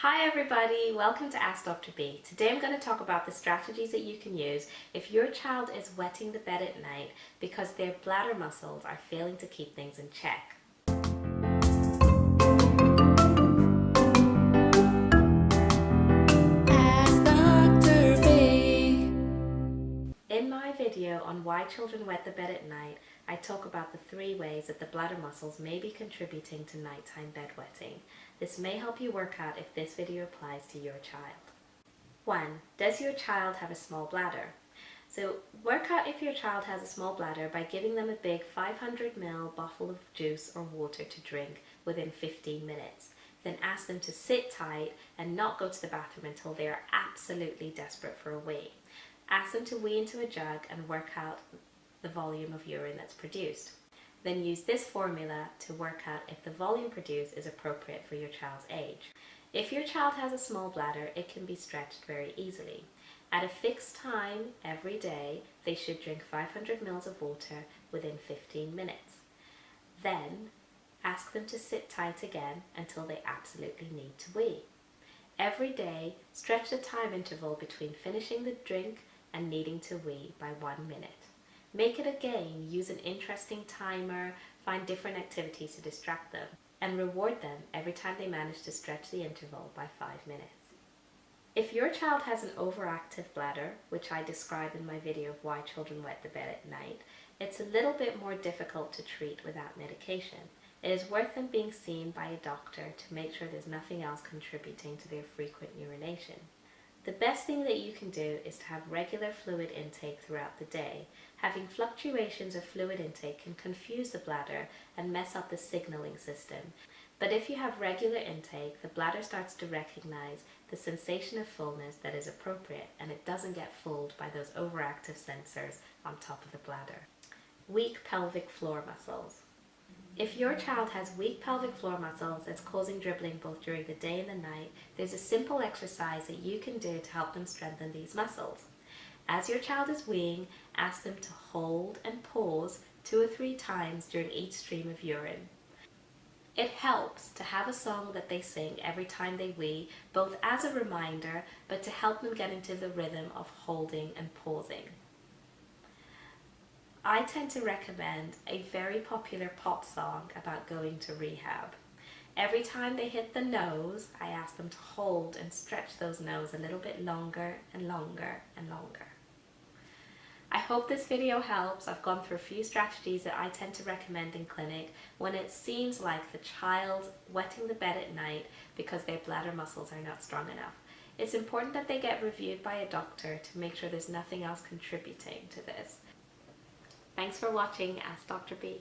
Hi everybody, welcome to Ask Dr. B. Today I'm going to talk about the strategies that you can use if your child is wetting the bed at night because their bladder muscles are failing to keep things in check. Ask Dr. B. In my video on why children wet the bed at night, I talk about the 3 ways that the bladder muscles may be contributing to nighttime bedwetting. This may help you work out if this video applies to your child. 1. Does your child have a small bladder? So work out if your child has a small bladder by giving them a big 500 ml bottle of juice or water to drink within 15 minutes. Then ask them to sit tight and not go to the bathroom until they are absolutely desperate for a wee. Ask them to wee into a jug and work out the volume of urine that's produced. Then use this formula to work out if the volume produced is appropriate for your child's age. If your child has a small bladder, it can be stretched very easily. At a fixed time every day, they should drink 500 ml of water within 15 minutes. Then ask them to sit tight again until they absolutely need to wee. Every day, stretch the time interval between finishing the drink and needing to wee by 1 minute. Make it a game, use an interesting timer, find different activities to distract them, and reward them every time they manage to stretch the interval by 5 minutes. If your child has an overactive bladder, which I describe in my video of why children wet the bed at night, it's a little bit more difficult to treat without medication. It is worth them being seen by a doctor to make sure there's nothing else contributing to their frequent urination. The best thing that you can do is to have regular fluid intake throughout the day. Having fluctuations of fluid intake can confuse the bladder and mess up the signaling system. But if you have regular intake, the bladder starts to recognize the sensation of fullness that is appropriate and it doesn't get fooled by those overactive sensors on top of the bladder. Weak pelvic floor muscles. If your child has weak pelvic floor muscles that's causing dribbling both during the day and the night, there's a simple exercise that you can do to help them strengthen these muscles. As your child is weeing, ask them to hold and pause 2 or 3 times during each stream of urine. It helps to have a song that they sing every time they wee, both as a reminder, but to help them get into the rhythm of holding and pausing. I tend to recommend a very popular pop song about going to rehab. Every time they hit the nose, I ask them to hold and stretch those nose a little bit longer and longer and longer. I hope this video helps. I've gone through a few strategies that I tend to recommend in clinic when it seems like the child wetting the bed at night because their bladder muscles are not strong enough. It's important that they get reviewed by a doctor to make sure there's nothing else contributing to this. Thanks for watching Ask Dr. B.